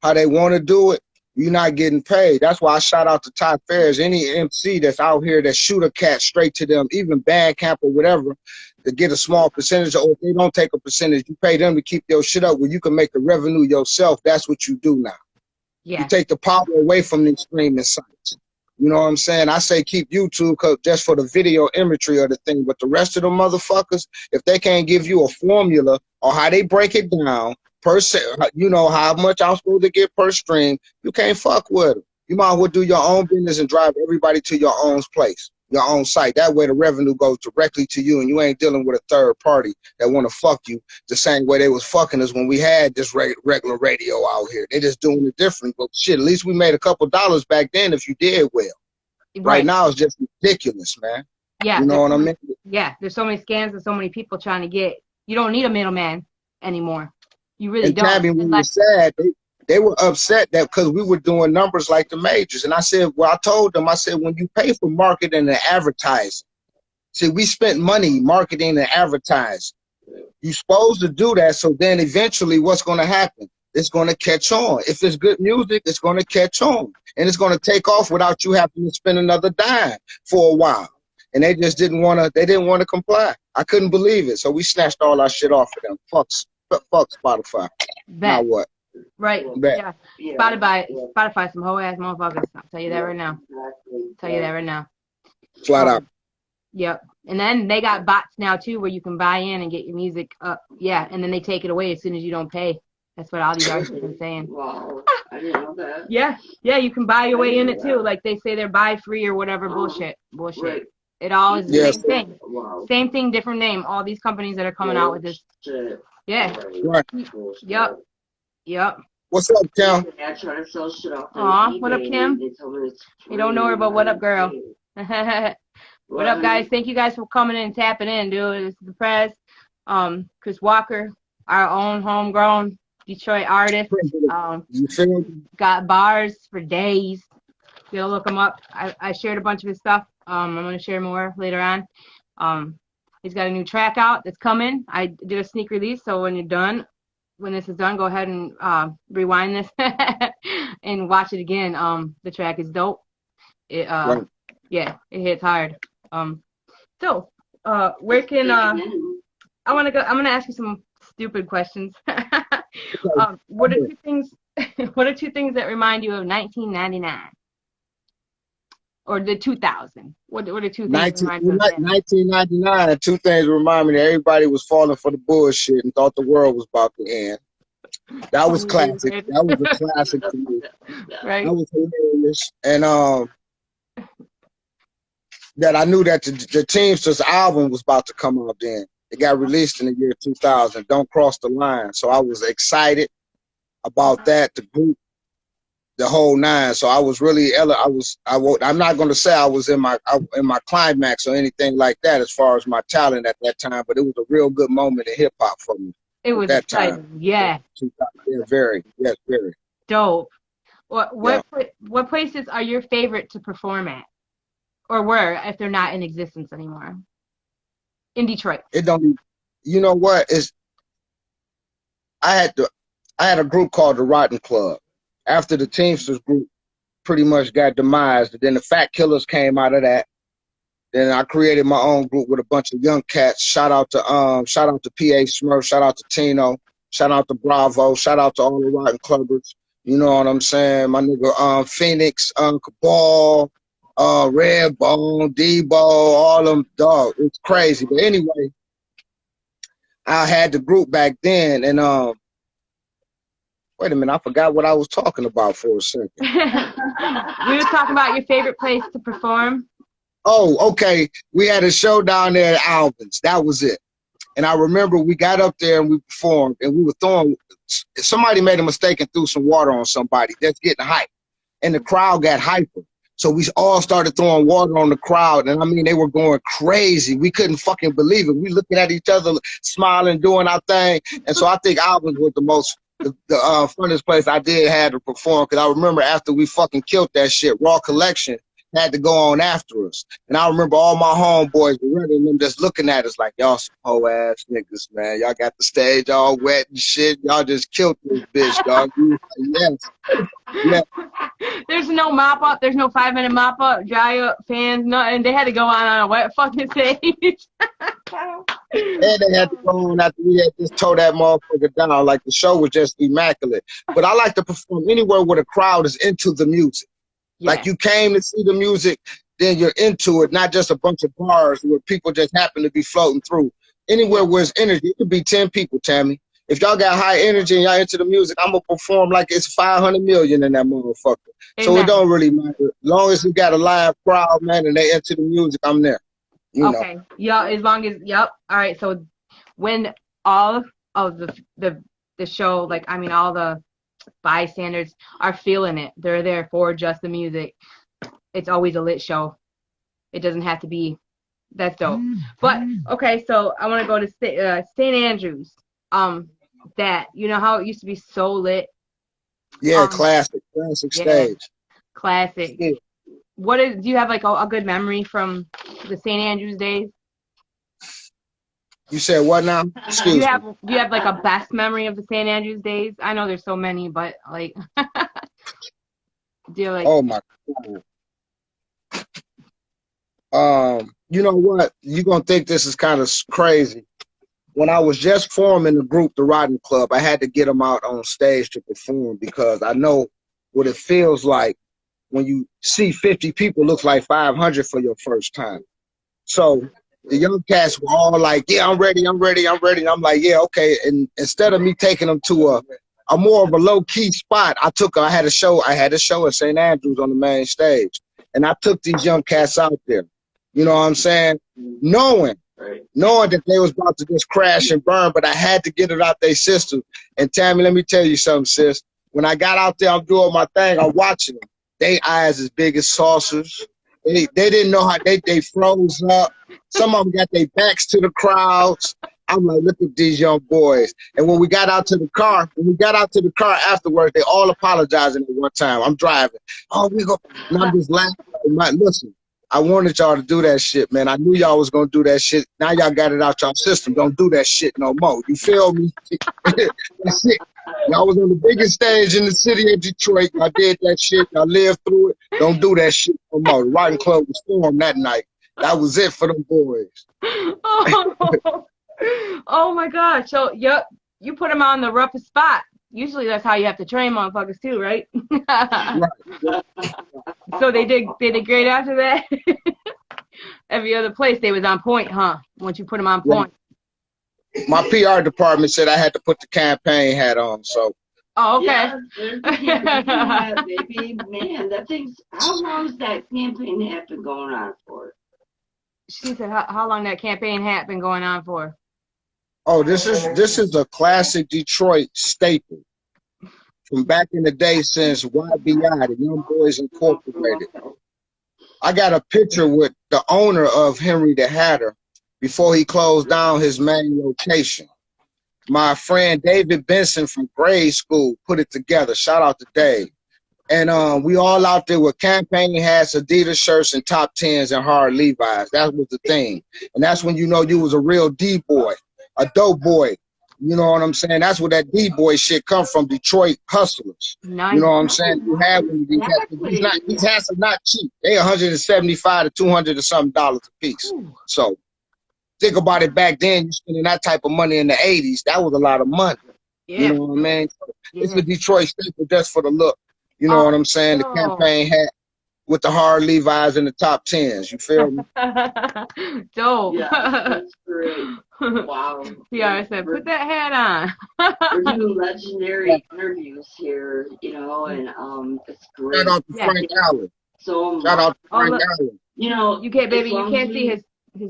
[SPEAKER 5] how they want to do it, you're not getting paid. That's why I shout out to Tha Prezident. Any MC that's out here that shoot a cat straight to them, even Bandcamp or whatever, to get a small percentage, or if they don't take a percentage, you pay them to keep your shit up where you can make the revenue yourself. That's what you do now. Yeah. You take the power away from these streaming sites. You know what I'm saying? I say keep YouTube just for the video imagery of the thing, but the rest of the motherfuckers, if they can't give you a formula or how they break it down, per se, you know, how much I'm supposed to get per stream, you can't fuck with them. You might as well do your own business and drive everybody to your own place, your own site. That way the revenue goes directly to you, and you ain't dealing with a third party that want to fuck you the same way they was fucking us when we had this regular radio out here. They just doing it different. But shit, at least we made a couple dollars back then if you did well. Right now it's just ridiculous, man. Yeah. You know what I mean?
[SPEAKER 1] Yeah, there's so many scams and so many people trying to get. You don't need a middleman anymore. You really don't.
[SPEAKER 5] Tabby, when we said they were upset that because we were doing numbers like the majors. And I said, well, I told them, I said, when you pay for marketing and advertising, see, we spent money marketing and advertising. You're supposed to do that, so then eventually what's going to happen? It's going to catch on. If it's good music, it's going to catch on. And it's going to take off without you having to spend another dime for a while. And they just didn't want to comply. I couldn't believe it. So we snatched all our shit off of them. Fuck Spotify. Now what?
[SPEAKER 1] Right.
[SPEAKER 5] Bet.
[SPEAKER 1] Yeah. Spotify, some whole ass motherfuckers. I'll tell you that right now.
[SPEAKER 5] Flat out.
[SPEAKER 1] Yep. And then they got bots now too, where you can buy in and get your music up. Yeah. And then they take it away as soon as you don't pay. That's what all these artists have been saying.
[SPEAKER 2] Wow. I didn't know that.
[SPEAKER 1] Yeah. You can buy your way in it too. Like they say they're buy free or whatever bullshit.
[SPEAKER 2] Right.
[SPEAKER 1] It all is the same thing.
[SPEAKER 2] Wow.
[SPEAKER 1] Same thing, different name. All these companies that are coming out with this. Yeah.
[SPEAKER 5] Right.
[SPEAKER 1] Yep.
[SPEAKER 5] What's up, Kim?
[SPEAKER 1] Aw, what up, Kim? You don't know her, but what up, girl? What up, guys? Thank you guys for coming in and tapping in, dude. This is the Prez. Chris Walker, our own homegrown Detroit artist. Got bars for days. You gotta look him up. I shared a bunch of his stuff. I'm gonna share more later on. He's got a new track out that's coming. I did a sneak release, so when this is done, go ahead and rewind this and watch it again. The track is dope. It hits hard. So where can I'm gonna ask you some stupid questions. What are two things that remind you of 1999 or the 2000? What are two things?
[SPEAKER 5] 1999. Two things remind me that everybody was falling for the bullshit and thought the world was about to end. That was classic. That was a classic to me.
[SPEAKER 1] Right.
[SPEAKER 5] That was hilarious. And that I knew that the Teamsters album was about to come out then. It got released in the year 2000. Don't Cross the Line. So I was excited about that. The group, the whole nine. So I was really, I'm not going to say I was in my climax or anything like that as far as my talent at that time, but it was a real good moment in hip hop for me.
[SPEAKER 1] It was
[SPEAKER 5] that
[SPEAKER 1] exciting.
[SPEAKER 5] time.
[SPEAKER 1] Yeah.
[SPEAKER 5] Yeah, very. Yes, very.
[SPEAKER 1] Dope. What places are your favorite to perform at? Or were, if they're not in existence anymore? In Detroit.
[SPEAKER 5] It don't. You know what? I had a group called the Rotten Club. After the Teamsters group pretty much got demised, then the Fat Killers came out of that. Then I created my own group with a bunch of young cats. Shout out to PA Smurf. Shout out to Tino. Shout out to Bravo. Shout out to all the Rotten Clubbers. You know what I'm saying? My nigga Phoenix, Cabal, Redbone, Debo, all them, dog. It's crazy. But anyway, I had the group back then, and wait a minute, I forgot what I was talking about for a second.
[SPEAKER 1] We were talking about your favorite place to perform.
[SPEAKER 5] Oh, okay. We had a show down there at Albans. That was it. And I remember we got up there and we performed, and we were somebody made a mistake and threw some water on somebody that's getting hyped. And the crowd got hyper. So we all started throwing water on the crowd, and I mean, they were going crazy. We couldn't fucking believe it. We looking at each other, smiling, doing our thing. And so I think Albans was the funnest place I did have to perform, because I remember after we fucking killed that shit, Raw Collection had to go on after us. And I remember all my homeboys were running them just looking at us like, y'all some hoe ass niggas, man. Y'all got the stage all wet and shit. Y'all just killed this bitch, dog. Yes. Yeah.
[SPEAKER 1] There's no mop up. There's no 5-minute mop up, dry up, fans, nothing. They had to go on a wet fucking stage.
[SPEAKER 5] And they had to go on after we had just tore that motherfucker down. Like, the show was just immaculate. But I like to perform anywhere where the crowd is into the music. Yeah. Like, you came to see the music, then you're into it, not just a bunch of bars where people just happen to be floating through. Anywhere where it's energy, it could be 10 people, Tammy. If y'all got high energy and y'all into the music, I'm going to perform like it's 500 million in that motherfucker. Amen. So it don't really matter. As long as you got a live crowd, man, and they into the music, I'm there. You know.
[SPEAKER 1] Yeah, as long as, yep. All right, so when all of the show, like, I mean, all the bystanders are feeling it, they're there for just the music, it's always a lit show. It doesn't have to be. That's dope. But okay, so I want to go to St. Andrews. That, you know how it used to be so lit.
[SPEAKER 5] Yeah, classic stage.
[SPEAKER 1] Classic. Yeah. Do you have like a good memory from the St. Andrews days?
[SPEAKER 5] You said what now? Excuse me.
[SPEAKER 1] Do you have like a best memory of the St. Andrews days? I know there's so many, but like, do you like?
[SPEAKER 5] Oh my God. You know what? You're gonna think this is kind of crazy. When I was just forming the group, the Rotten Club, I had to get them out on stage to perform because I know what it feels like when you see 50 people looks like 500 for your first time. So the young cats were all like, yeah, I'm ready, I'm ready, I'm ready. And I'm like, yeah, okay. And instead of me taking them to a more of a low key spot, I had a show at St. Andrews on the main stage. And I took these young cats out there. You know what I'm saying? Knowing that they was about to just crash and burn, but I had to get it out their system. And Tammy, let me tell you something, sis. When I got out there, I'm doing my thing, I'm watching them. They eyes as big as saucers. They didn't know how they froze up. Some of them got their backs to the crowds. I'm like, look at these young boys. And when we got out to the car afterwards, they all apologizing at one time. I'm driving. Oh, we go. And I'm just laughing. Listen, I wanted y'all to do that shit, man. I knew y'all was gonna do that shit. Now y'all got it out y'all system. Don't do that shit no more. You feel me? That's it. Y'all was on the biggest stage in the city of Detroit. Y'all did that shit. Y'all lived through it. Don't do that shit no more. The Rotten Club was formed that night. That was it for them boys.
[SPEAKER 1] Oh my gosh. So you put them on the roughest spot. Usually that's how you have to train motherfuckers too, right?
[SPEAKER 5] Right.
[SPEAKER 1] So they did great after that. Every other place they was on point, huh? Once you put them on point.
[SPEAKER 5] My PR department said I had to put the campaign hat on, so.
[SPEAKER 1] Oh, okay.
[SPEAKER 2] Yeah, there's the campaign hat, baby. Man, how long has that campaign hat been going on for?
[SPEAKER 1] She said, how long that campaign hat been going on for?
[SPEAKER 5] Oh, this is a classic Detroit staple from back in the day since YBI, the Young Boys Incorporated. I got a picture with the owner of Henry the Hatter before he closed down his main location. My friend David Benson from grade school put it together. Shout out to Dave. And we all out there with campaign hats, Adidas shirts, and top 10s and hard Levi's. That was the thing. And that's when you know you was a real D-boy, a dope boy. You know what I'm saying? That's where that D-boy shit come from, Detroit hustlers.
[SPEAKER 1] Nice.
[SPEAKER 5] You know what I'm saying? You have one of these hats. These hats are not cheap. They $175 to $200 or something a piece. So think about it, back then, you spending that type of money in the 80s. That was a lot of money.
[SPEAKER 1] Yeah.
[SPEAKER 5] You know what I mean? So it's a Detroit staple just for the look. You know what I'm saying? The campaign hat with the hard Levi's and the top 10s. You feel me?
[SPEAKER 1] Dope.
[SPEAKER 2] Yeah, that's great. Wow.
[SPEAKER 1] PR said, put that hat on.
[SPEAKER 2] We're doing legendary interviews here, you know, and it's great.
[SPEAKER 5] Shout out to Frank Allen.
[SPEAKER 2] So
[SPEAKER 5] Shout out to Frank Allen.
[SPEAKER 2] You know,
[SPEAKER 1] you can't, baby, you can't see his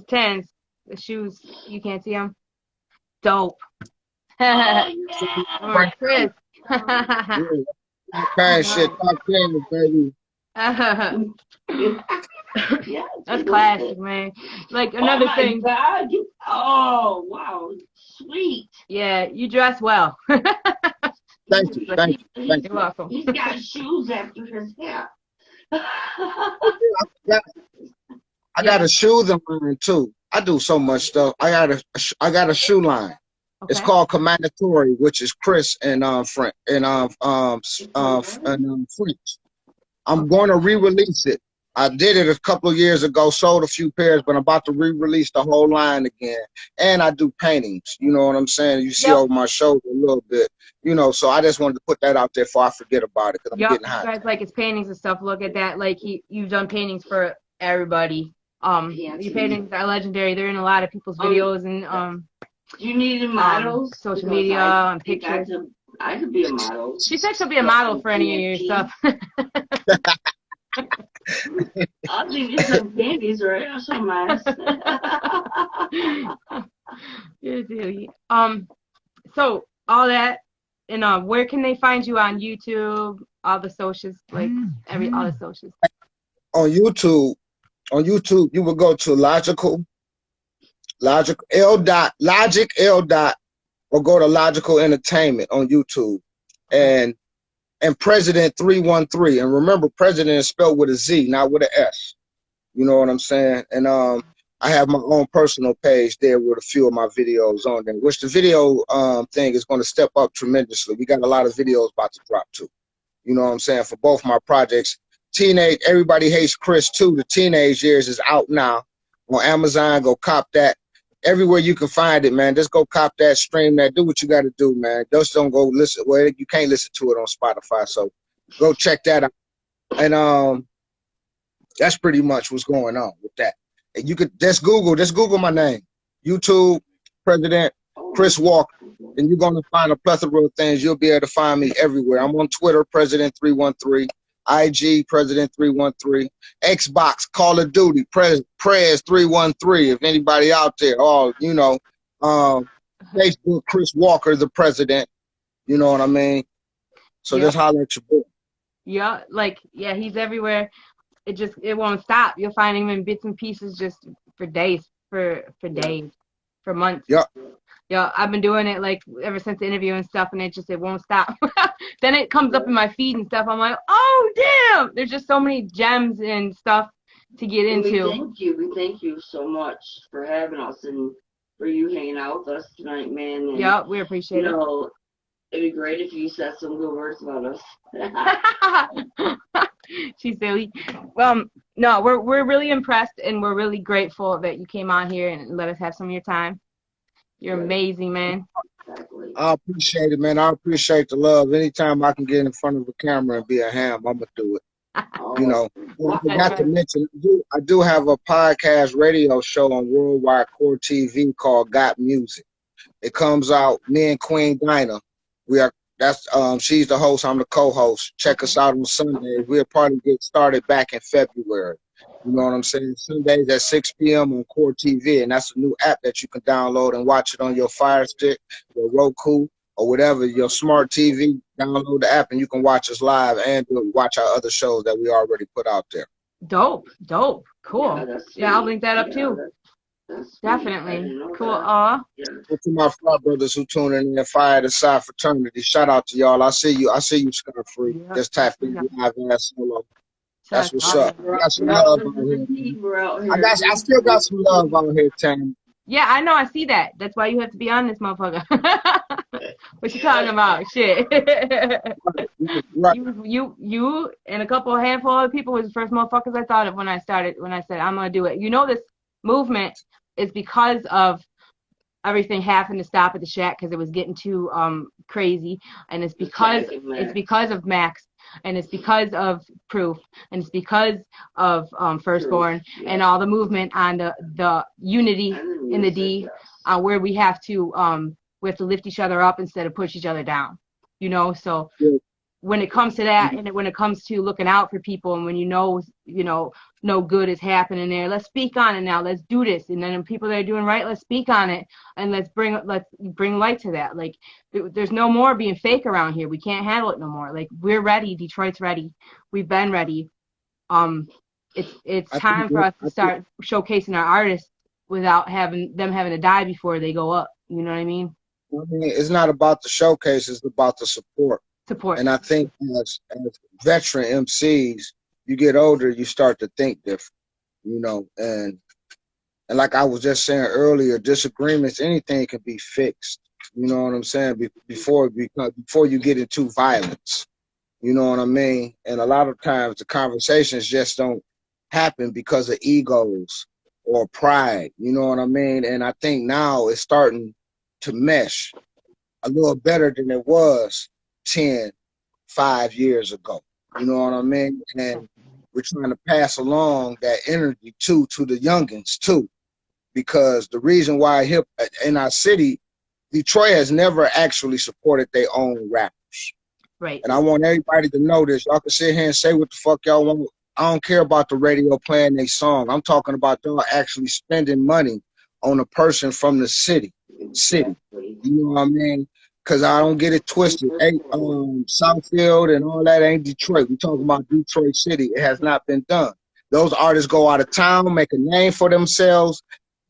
[SPEAKER 1] 10s, the shoes. You can't see them. Dope.
[SPEAKER 2] Yeah.
[SPEAKER 1] All right, Chris.
[SPEAKER 5] Okay, shit, top 10, baby.
[SPEAKER 2] Yeah,
[SPEAKER 1] that's classic, man. Like another thing.
[SPEAKER 2] God. Oh, wow. Sweet.
[SPEAKER 1] Yeah, you dress well.
[SPEAKER 5] Thank you.
[SPEAKER 1] You're welcome.
[SPEAKER 2] He's got shoes after his hat.
[SPEAKER 5] I got a shoe line too. I do so much stuff. I got a shoe line. Okay. It's called Commandatory, which is Chris and French and French. I'm going to re-release it. I did it a couple of years ago, sold a few pairs, but I'm about to re-release the whole line again. And I do paintings. You know what I'm saying? You see over my shoulder a little bit. You know, so I just wanted to put that out there before I forget about it, because I'm getting hot.
[SPEAKER 1] You guys like his paintings and stuff. Look at that. Like you've done paintings for everybody. Your paintings are legendary. They're in a lot of people's videos and
[SPEAKER 2] you needed models,
[SPEAKER 1] social media, and pictures.
[SPEAKER 2] I could be a model.
[SPEAKER 1] She said she'll be a model for any of your stuff.
[SPEAKER 2] I'll give you some candies or some nice.
[SPEAKER 1] So all that, and where can they find you on YouTube? All the socials, like all the socials.
[SPEAKER 5] On YouTube, you will go to Logic L dot, or go to Logical Entertainment on YouTube, and President 313. And remember, President is spelled with a Z, not with an S. You know what I'm saying? And I have my own personal page there with a few of my videos on there, which the video thing is going to step up tremendously. We got a lot of videos about to drop too. You know what I'm saying? For both my projects. Teenage, Everybody Hates Chris too. The Teenage Years is out now on Amazon. Go cop that. Everywhere you can find it, man. Just go cop that, stream that, do what you got to do, man. Just don't go listen. Well, you can't listen to it on Spotify, so go check that out. And that's pretty much what's going on with that. And you could just Google my name, YouTube President Chris Walker, and you're gonna find a plethora of things. You'll be able to find me everywhere. I'm on Twitter, President313, IG President313, Xbox, Call of Duty, Prez313. If anybody out there, Facebook, Chris Walker, the President. You know what I mean? So just holler at your boy.
[SPEAKER 1] Yeah, he's everywhere. It won't stop. You'll find him in bits and pieces just for days, for months.
[SPEAKER 5] Yeah.
[SPEAKER 1] Yeah, I've been doing it ever since the interview and stuff, and it won't stop. Then it comes up in my feed and stuff. I'm like, oh damn! There's just so many gems and stuff to get into.
[SPEAKER 2] We thank you so much for having us and for you hanging out with us tonight, man. And,
[SPEAKER 1] yeah, we appreciate it.
[SPEAKER 2] It'd be great if you said some good words about us.
[SPEAKER 1] She's silly. Well, no, we're really impressed, and we're really grateful that you came on here and let us have some of your time. You're amazing, man.
[SPEAKER 2] Exactly.
[SPEAKER 5] I appreciate it, man. I appreciate the love. Anytime I can get in front of a camera and be a ham, I'm gonna do it. You know, I forgot to mention, I do have a podcast radio show on Worldwide Core TV called Got Music. It comes out, me and Queen Dinah. She's the host, I'm the co-host. Check us out on Sundays. We'll probably get started back in February. You know what I'm saying? Sundays at 6 p.m. on Core TV, and that's a new app that you can download and watch it on your Fire Stick, your Roku, or whatever, your smart TV. Download the app and you can watch us live and watch our other shows that we already put out there.
[SPEAKER 1] Dope, cool. Yeah, I'll link that up too. Definitely. Cool.
[SPEAKER 5] To my frat brothers who tune in, Fire the Side Fraternity. Shout out to y'all. I see you, Scott Free.
[SPEAKER 1] Yep.
[SPEAKER 5] Just tap in live ass solo. That's what's up. I got some love out here. I still got some love out here, Tam.
[SPEAKER 1] Yeah, I know. I see that. That's why you have to be on this motherfucker. What you talking about? Shit.
[SPEAKER 5] Right.
[SPEAKER 1] You and a handful of people was the first motherfuckers I thought of when I said I'm gonna do it. This movement is because of everything happened to stop at the shack because it was getting too crazy, and it's because of Max, and it's because of Proof, and it's because of Firstborn, and all the movement on the unity in the D, where we have to lift each other up instead of push each other down. So when it comes to that, and when it comes to looking out for people, and when no good is happening there, let's speak on it now. Let's do this. And then people that are doing right, let's speak on it, and let's bring light to that. There's no more being fake around here. We can't handle it no more. We're ready. Detroit's ready. We've been ready. It's time for us to start showcasing our artists without having to die before they go up. You know what I mean?
[SPEAKER 5] It's not about the showcase. It's about the support. And I think as veteran MCs, you get older, you start to think different, and like I was just saying earlier, disagreements, anything can be fixed. You know what I'm saying? Before you get into violence, you know what I mean? And a lot of times the conversations just don't happen because of egos or pride. You know what I mean? And I think now it's starting to mesh a little better than it was 5 years ago. You know what I mean? And we're trying to pass along that energy to the youngins too, because the reason why in our city, Detroit has never actually supported their own rappers.
[SPEAKER 1] Right. And
[SPEAKER 5] I want everybody to know this. Y'all can sit here and say what the fuck y'all want. I don't care about the radio playing their song. I'm talking about y'all actually spending money on a person from the city. You know what I mean? Because I don't get it twisted. Southfield and all that ain't Detroit. We're talking about Detroit City. It has not been done. Those artists go out of town, make a name for themselves,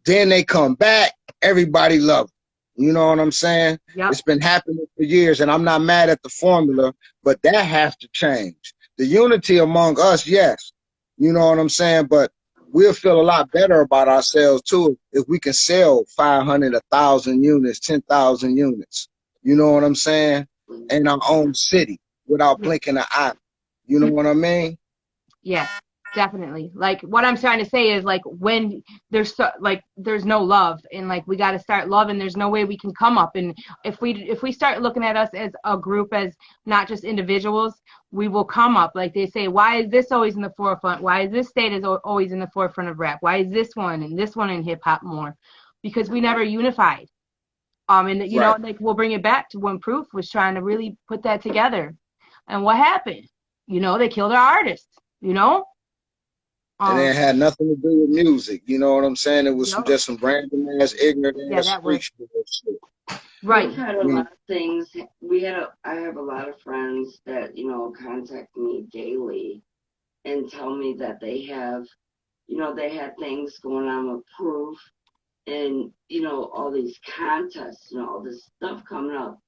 [SPEAKER 5] then they come back, everybody loves it. You know what I'm saying?
[SPEAKER 1] Yep.
[SPEAKER 5] It's been happening for years, and I'm not mad at the formula, but that has to change. The unity among us, yes. You know what I'm saying? But we'll feel a lot better about ourselves too if we can sell 500, 1,000 units, 10,000 units. You know what I'm saying? In our own city without blinking an eye. You know what I mean?
[SPEAKER 1] Yeah, definitely. Like what I'm trying to say is like when there's there's no love and like we got to start loving. There's no way we can come up, and if we start looking at us as a group, as not just individuals, we will come up. Like they say, why is this always in the forefront? Why is this state is always in the forefront of rap? Why is this one and this one in hip hop more? Because we never unified. And you know, like we'll bring it back to when Proof was trying to really put that together, and what happened? You know, they killed our artists. You know,
[SPEAKER 5] and it had nothing to do with music. You know what I'm saying? It was just some random ass, ignorant ass street shit.
[SPEAKER 1] Right.
[SPEAKER 2] We've had a lot of things. I have a lot of friends that, you know, contact me daily and tell me that they have, you know, they had things going on with Proof and, you know, all these contests and all this stuff coming up.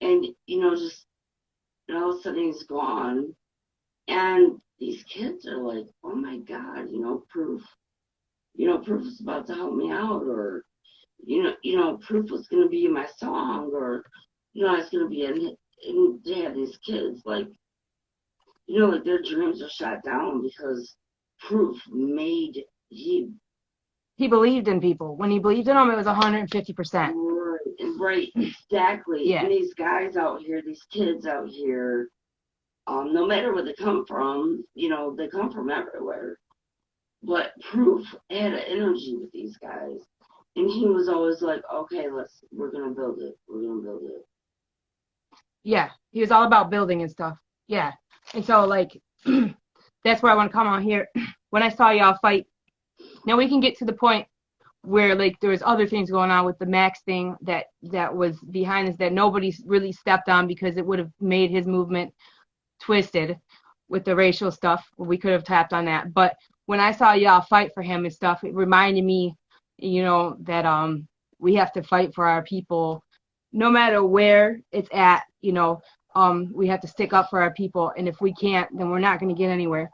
[SPEAKER 2] And, you know, just, and all of a sudden he's gone. And these kids are like, oh my God, you know, Proof is about to help me out, or, you know, Proof was going to be in my song, or, you know, I was going to be in, and they have these kids, like, you know, like their dreams are shot down because Proof he
[SPEAKER 1] believed in people. When he believed in them, it was 150%.
[SPEAKER 2] Right, exactly.
[SPEAKER 1] Yeah.
[SPEAKER 2] And these guys out here, these kids out here, no matter where they come from, you know, they come from everywhere. But Proof had an energy with these guys. And he was always like, okay, we're going to build it. We're going to build it.
[SPEAKER 1] Yeah, he was all about building and stuff. Yeah. And so, like, that's where I want to come on here. When I saw y'all fight, now we can get to the point where, like, there was other things going on with the Max thing that was behind us that nobody really stepped on because it would have made his movement twisted with the racial stuff. We could have tapped on that. But when I saw y'all fight for him and stuff, it reminded me, you know, that we have to fight for our people no matter where it's at. You know, we have to stick up for our people, and if we can't, then we're not going to get anywhere.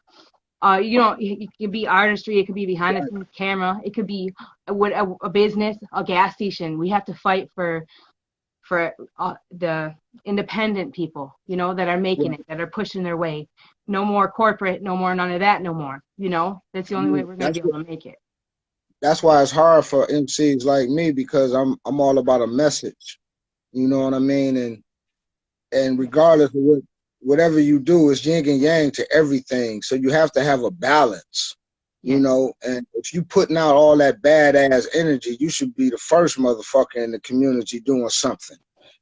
[SPEAKER 1] You know, it could be artistry, it could be behind the scenes camera, it could be a business, a gas station. We have to fight for the independent people, you know, that are making it, that are pushing their way. No more corporate, no more none of that, no more. You know, that's the only way we're going to be able to make it.
[SPEAKER 5] That's why it's hard for MCs like me, because I'm all about a message. You know what I mean? And regardless of whatever you do, it's yin and yang to everything. So you have to have a balance. You know, and if you putting out all that badass energy, you should be the first motherfucker in the community doing something.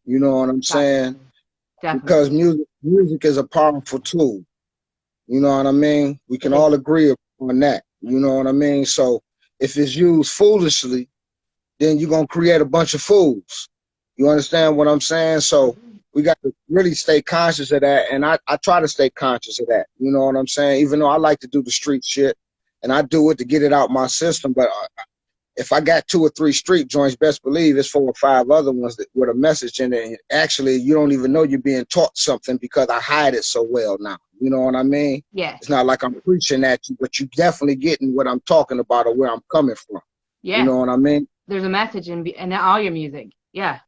[SPEAKER 5] You know what I'm saying?
[SPEAKER 1] Definitely.
[SPEAKER 5] Because music is a powerful tool. You know what I mean? We can all agree on that. You know what I mean? So if it's used foolishly, then you're going to create a bunch of fools. You understand what I'm saying? So we got to really stay conscious of that. And I try to stay conscious of that. You know what I'm saying? Even though I like to do the street shit. And I do it to get it out my system, but if I got 2 or 3 street joints, best believe it's 4 or 5 other ones with a message in it. And actually, you don't even know you're being taught something because I hide it so well now. You know what I mean?
[SPEAKER 1] Yeah.
[SPEAKER 5] It's not like I'm preaching at you, but you definitely getting what I'm talking about or where I'm coming from.
[SPEAKER 1] Yeah.
[SPEAKER 5] You know what I mean?
[SPEAKER 1] There's a message in all your music. Yeah.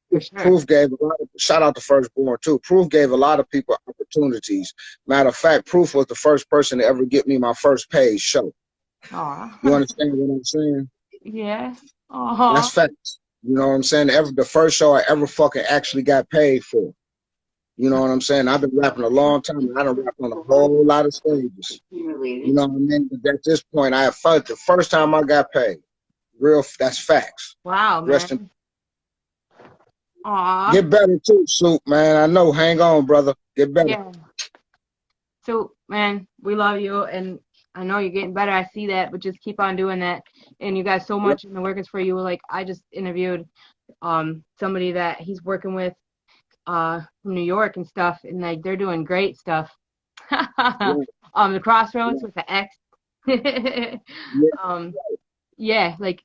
[SPEAKER 1] For sure.
[SPEAKER 5] Proof gave a lot of, shout out to Firstborn too. Proof gave a lot of people opportunities. Matter of fact, Proof was the first person to ever get me my first paid show.
[SPEAKER 1] Aww.
[SPEAKER 5] You understand what I'm saying?
[SPEAKER 1] Yeah. Aww.
[SPEAKER 5] That's facts. You know what I'm saying? The first show I ever fucking actually got paid for. You know what I'm saying? I've been rapping a long time, and I done rapped on a whole lot of stages. You know what I mean? But at this point, I have felt the first time I got paid. That's facts.
[SPEAKER 1] Wow, man. Aww.
[SPEAKER 5] Get better too, Soup, man. I know. Hang on, brother. Get better.
[SPEAKER 1] Yeah. So, man, we love you, and I know you're getting better. I see that, but just keep on doing that. And you got so much in the workings for you. Like, I just interviewed somebody that he's working with from New York and stuff, and like they're doing great stuff. The Crossroads with the X. Yeah, like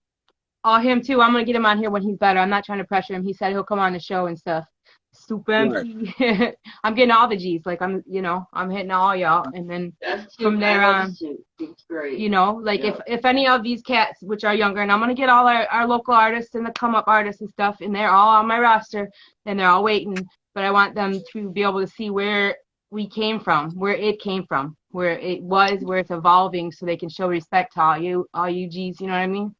[SPEAKER 1] him too. I'm gonna get him on here when he's better. I'm not trying to pressure him. He said he'll come on the show and stuff. Super MP. I'm getting all the G's. Like I'm hitting all y'all, and then from there on,
[SPEAKER 2] it's great.
[SPEAKER 1] Like if any of these cats, which are younger, and I'm gonna get all our local artists and the come up artists and stuff, and they're all on my roster, and they're all waiting. But I want them to be able to see where we came from, where it came from, where it was, where it's evolving, so they can show respect to all you G's. You know what I mean?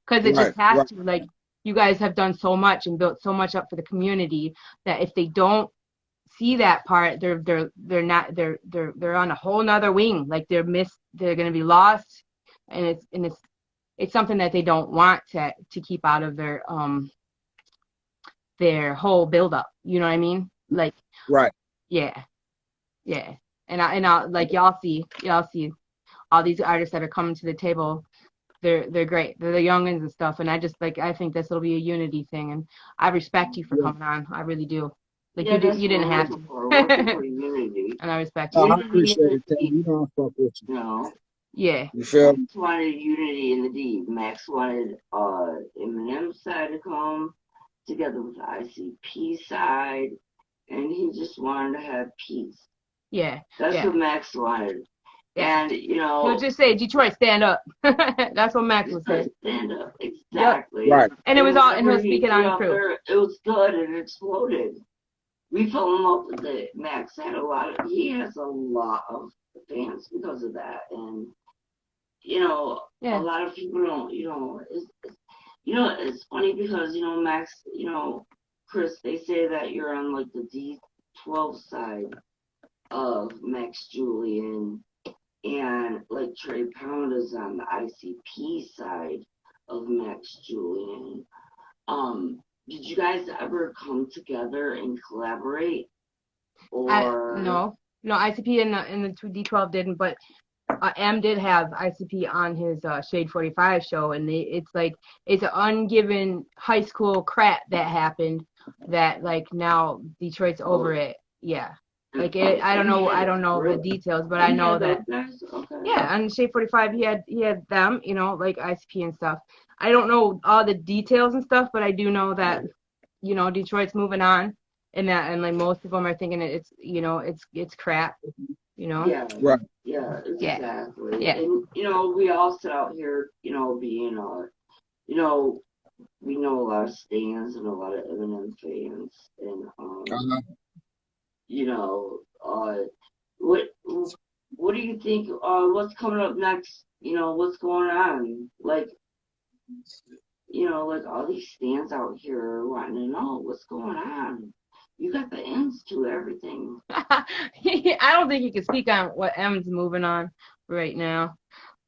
[SPEAKER 1] Because it just has to. Like, you guys have done so much and built so much up for the community that if they don't see that part, they're on a whole nother wing. Like they're gonna be lost, and it's something that they don't want to keep out of their whole build up. You know what I mean? Like yeah. And I like y'all see all these artists that are coming to the table. They're great. They're the youngins and stuff, and I think this will be a unity thing, and I respect you for coming on. I really do. Like you didn't have to. And I respect you.
[SPEAKER 5] I appreciate it. You don't fuck with you.
[SPEAKER 2] No.
[SPEAKER 1] Yeah.
[SPEAKER 5] You feel?
[SPEAKER 2] Max wanted unity in the D. Max wanted Eminem's side to come together with the ICP side, and he just wanted to have peace.
[SPEAKER 1] Yeah.
[SPEAKER 2] That's what Max wanted. Yeah. And
[SPEAKER 1] he'll just say, "Detroit, stand up." That's what Max would say.
[SPEAKER 2] Stand up, exactly.
[SPEAKER 5] Yep. Right.
[SPEAKER 1] And it was all, and he'll speak it on truth.
[SPEAKER 2] It was good, and it exploded. We fell in love with it. Max had he has a lot of fans because of that, and a lot of people don't. It's funny because Max, Chris, they say that you're on like the D12 side of Max Julian. And like Trey Pound is on the ICP side of Max Julian. Did you guys ever come together and collaborate? Or
[SPEAKER 1] no, ICP and the D12 didn't, but M did have ICP on his Shade 45 show, and it's an ungiven high school crap that happened that like now Detroit's over it. Yeah. Like I don't know the details, but I know that. Yeah, on Shade 45, he had them, like ICP and stuff. I don't know all the details and stuff, but I do know that, Detroit's moving on, and like most of them are thinking it's crap,
[SPEAKER 2] Yeah.
[SPEAKER 5] Right.
[SPEAKER 2] Yeah. Exactly.
[SPEAKER 1] Yeah.
[SPEAKER 2] And we all sit out here, being we know a lot of stands and a lot of Eminem fans, and what do you think? What's coming up next? What's going on? Like all these stands out here wanting to know what's going on. You got the ends to everything.
[SPEAKER 1] I don't think you can speak on what M's moving on right now.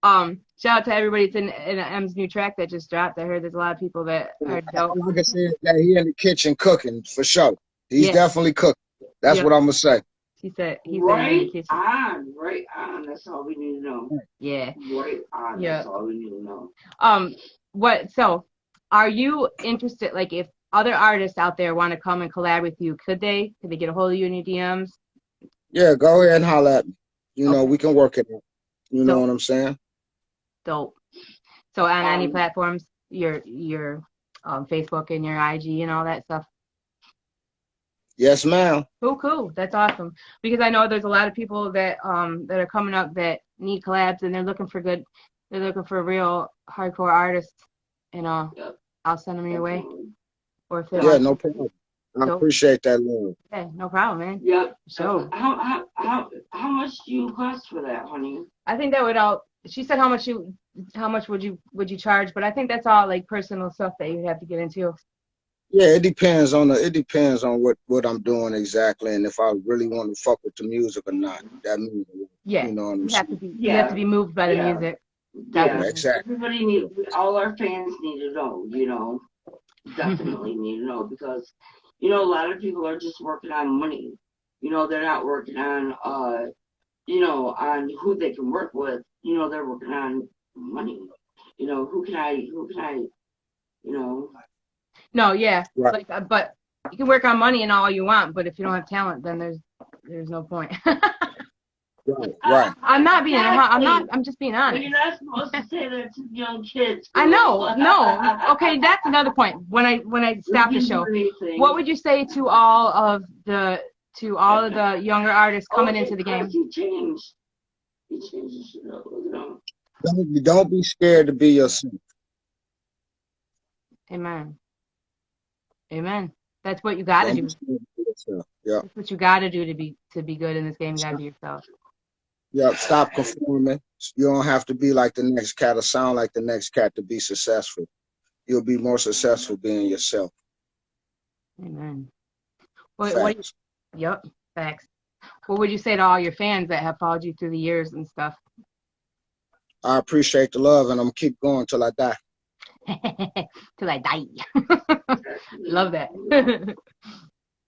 [SPEAKER 1] Shout out to everybody. It's in M's new track that just dropped. I heard there's a lot of people that are dope.
[SPEAKER 5] Like I said, that he in the kitchen cooking for sure. He's definitely cooking. That's what I'm gonna say.
[SPEAKER 1] He said
[SPEAKER 2] right on. That's all we need to know.
[SPEAKER 1] Yeah.
[SPEAKER 2] Right on. Yeah. That's all we need to know.
[SPEAKER 1] So are you interested? Like, if other artists out there want to come and collab with you, could they get a hold of you in your DMs?
[SPEAKER 5] Yeah, go ahead and holler at me. We can work it out. You know what I'm saying?
[SPEAKER 1] Dope. So on any platforms, your Facebook and your IG and all that stuff.
[SPEAKER 5] Yes, ma'am.
[SPEAKER 1] Cool. That's awesome. Because I know there's a lot of people that are coming up that need collabs, and they're looking for real hardcore artists, and I'll send them your way. Or if
[SPEAKER 5] no problem. I appreciate that, Lord.
[SPEAKER 1] Yeah, no problem, man.
[SPEAKER 2] Yep.
[SPEAKER 1] So
[SPEAKER 2] how much do you cost for that, honey?
[SPEAKER 1] I think that would all. She said how much would you charge, but I think that's all like personal stuff that you have to get into.
[SPEAKER 5] Yeah, it depends on what I'm doing exactly, and if I really want to fuck with the music or not. That means,
[SPEAKER 1] you know what I'm saying? You have to be moved by the music.
[SPEAKER 5] Yeah, exactly.
[SPEAKER 2] All our fans need to know, definitely need to know, because, a lot of people are just working on money. They're not working on, on who they can work with. They're working on money. Who can I.
[SPEAKER 1] No, yeah.
[SPEAKER 5] Right.
[SPEAKER 1] But you can work on money and all you want, but if you don't have talent, then there's no point.
[SPEAKER 5] Right.
[SPEAKER 1] I'm not being. I'm just being honest.
[SPEAKER 2] You're not supposed to say that to young kids.
[SPEAKER 1] I know. No. Okay, that's another point. When I stop the show, what would you say to all of the younger artists coming into the game?
[SPEAKER 2] He changed. He changed his shit up. Look at him.
[SPEAKER 5] Don't be scared to be yourself.
[SPEAKER 1] Amen. Amen. That's what you got to do.
[SPEAKER 5] Yeah.
[SPEAKER 1] That's what you got to do to be good in this game. You got to be yourself.
[SPEAKER 5] Yep, stop conforming. You don't have to be like the next cat or sound like the next cat to be successful. You'll be more successful being yourself.
[SPEAKER 1] Amen. Yep, facts. What would you say to all your fans that have followed you through the years and stuff?
[SPEAKER 5] I appreciate the love, and I'm gonna keep going till I die.
[SPEAKER 1] Till I die. Love that.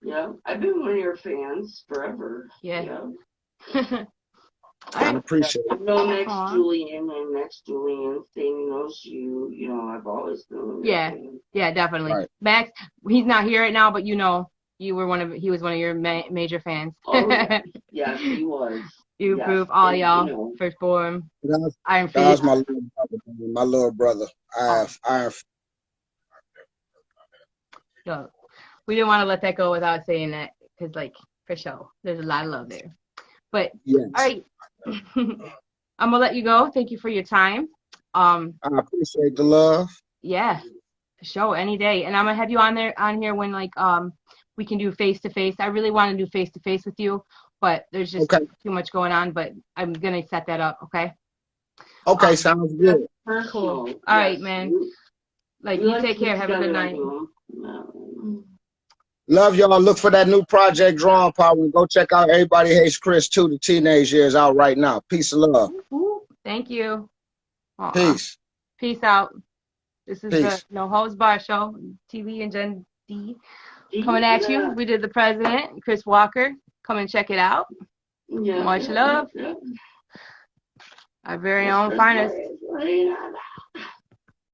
[SPEAKER 2] Yeah, I've been one of your fans forever.
[SPEAKER 1] Yeah.
[SPEAKER 5] I appreciate it.
[SPEAKER 2] I've known Max Julian, and Max Julian thing knows you. You know, I've always known.
[SPEAKER 1] Yeah, definitely.
[SPEAKER 5] Right.
[SPEAKER 1] Max, he's not here right now, but you know, he was one of your major fans.
[SPEAKER 2] Oh, yeah. Yes, he was.
[SPEAKER 1] You group, all y'all, Firstborn, Iron Fist.
[SPEAKER 5] That was my little brother. Iron.
[SPEAKER 1] So, we didn't want to let that go without saying that, because, like, for sure, there's a lot of love there. But
[SPEAKER 5] yes.
[SPEAKER 1] All right, I'm gonna let you go. Thank you for your time.
[SPEAKER 5] I appreciate the love.
[SPEAKER 1] Yeah, for sure, any day. And I'm gonna have you on here when we can do face to face. I really want to do face to face with you, but there's just too much going on. But I'm gonna set that up. Okay.
[SPEAKER 5] Okay, sounds good.
[SPEAKER 1] Cool. All right, man. You take care. Have a good night.
[SPEAKER 5] Love y'all. Look for that new project, Drawing Power. And go check out Everybody Hates Chris 2, the teenage years, out right now. Peace and love.
[SPEAKER 1] Thank you.
[SPEAKER 5] Peace.
[SPEAKER 1] Peace out. This is the Holdz Barz show, TV and Gen D coming at you. We did the President, Chris Walker. Come and check it out.
[SPEAKER 2] Yeah.
[SPEAKER 1] Much love. Our very own finest.